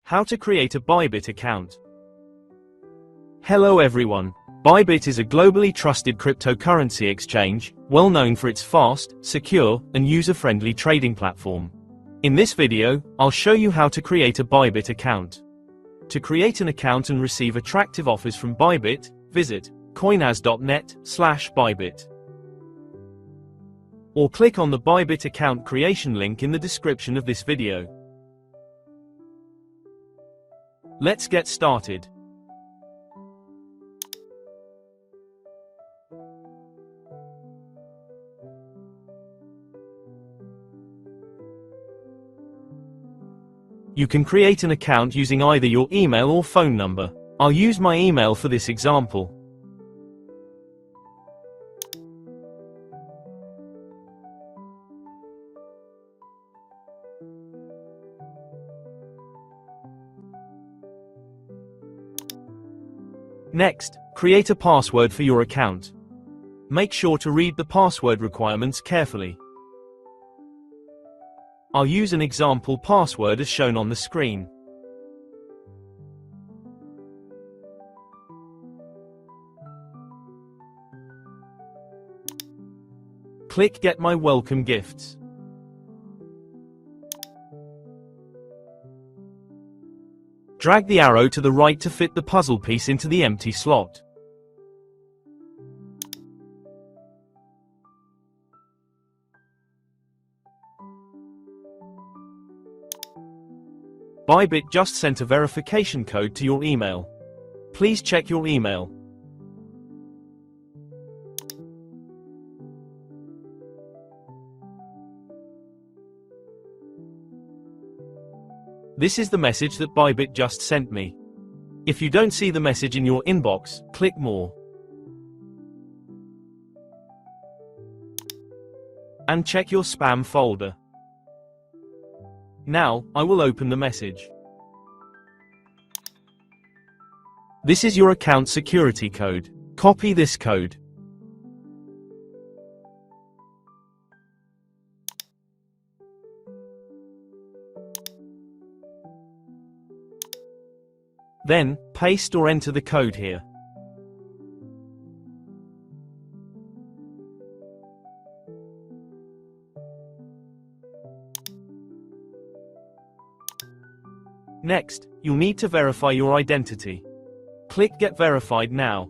How to create a Bybit account. Hello everyone. Bybit is a globally trusted cryptocurrency exchange, well known for its fast, secure, and user-friendly trading platform. In this video, I'll show you how to create a Bybit account. To create an account and receive attractive offers from Bybit, visit coinaz.net/Bybit. Or click on the Bybit account creation link in the description of this video. Let's get started. You can create an account using either your email or phone number. I'll use my email for this example. Next, create a password for your account. Make sure to read the password requirements carefully. I'll use an example password as shown on the screen. Click Get My Welcome Gifts. Drag the arrow to the right to fit the puzzle piece into the empty slot. Bybit just sent a verification code to your email. Please check your email. This is the message that Bybit just sent me. If you don't see the message in your inbox, click More. And check your spam folder. Now, I will open the message. This is your account security code. Copy this code. Then, paste or enter the code here. Next, you'll need to verify your identity. Click Get Verified now.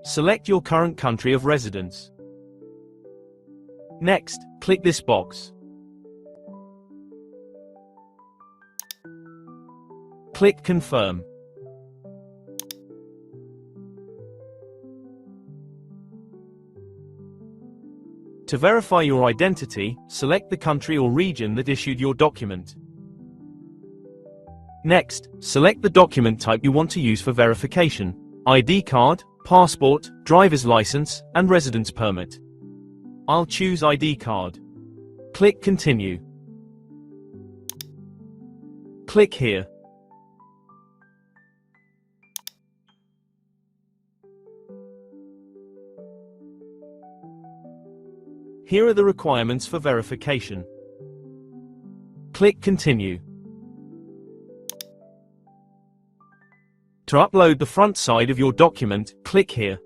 Select your current country of residence. Next, click this box. Click Confirm. To verify your identity, select the country or region that issued your document. Next, select the document type you want to use for verification: ID card, passport, driver's license, and residence permit. I'll choose ID card. Click Continue. Click here. Here are the requirements for verification. Click Continue. To upload the front side of your document, click here.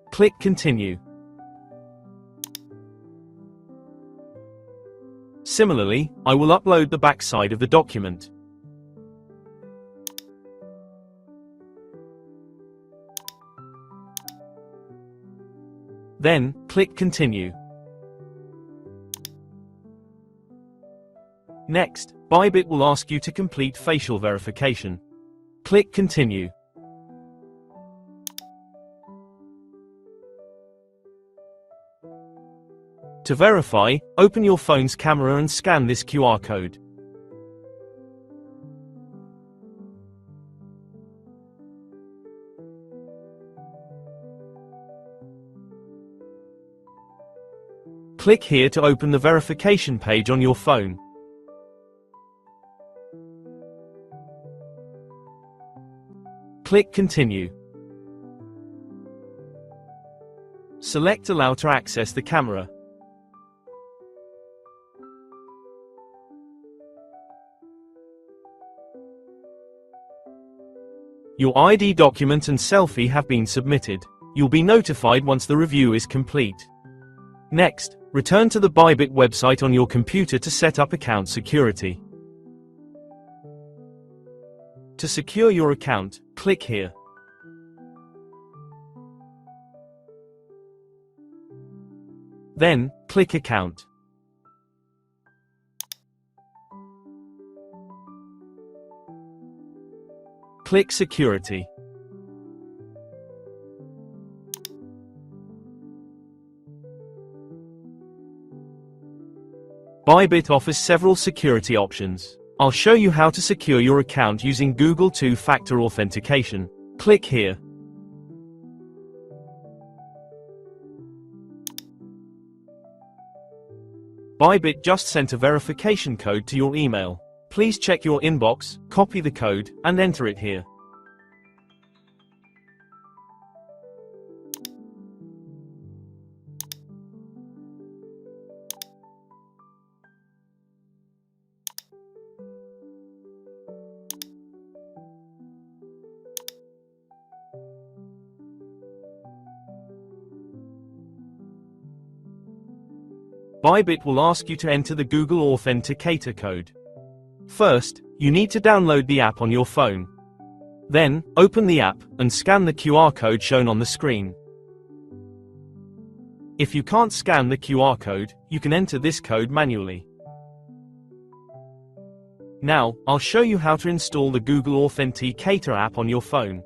Click Continue. Similarly, I will upload the back side of the document. Then, click Continue. Next, Bybit will ask you to complete facial verification. Click Continue. To verify, open your phone's camera and scan this QR code. Click here to open the verification page on your phone. Click Continue. Select Allow to access the camera. Your ID document and selfie have been submitted. You'll be notified once the review is complete. Next, return to the Bybit website on your computer to set up account security. To secure your account, click here. Then, click Account. Click Security. Bybit offers several security options. I'll show you how to secure your account using Google two-factor authentication. Click here. Bybit just sent a verification code to your email. Please check your inbox, copy the code, and enter it here. Bybit will ask you to enter the Google Authenticator code. First, you need to download the app on your phone. Then, open the app and scan the QR code shown on the screen. If you can't scan the QR code, you can enter this code manually. Now, I'll show you how to install the Google Authenticator app on your phone.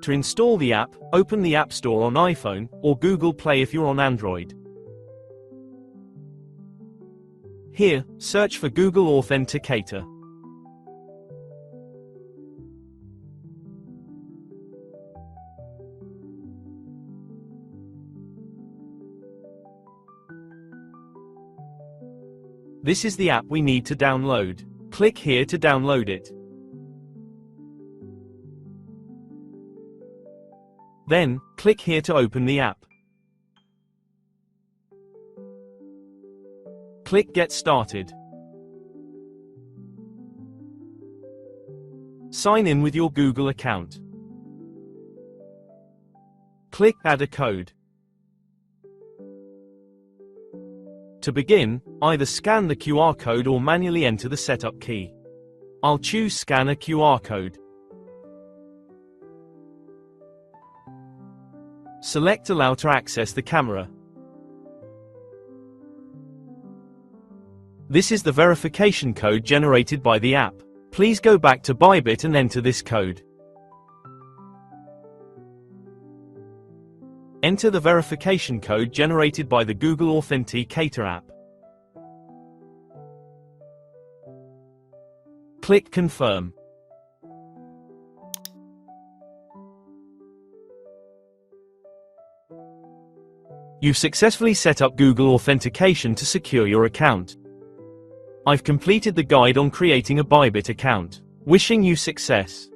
To install the app, open the App Store on iPhone, or Google Play if you're on Android. Here, search for Google Authenticator. This is the app we need to download. Click here to download it. Then, click here to open the app. Click Get Started. Sign in with your Google account. Click Add a code. To begin, either scan the QR code or manually enter the setup key. I'll choose Scan a QR code. Select Allow to access the camera. This is the verification code generated by the app. Please go back to Bybit and enter this code. Enter the verification code generated by the Google Authenticator app. Click Confirm. You've successfully set up Google Authentication to secure your account. I've completed the guide on creating a Bybit account. Wishing you success.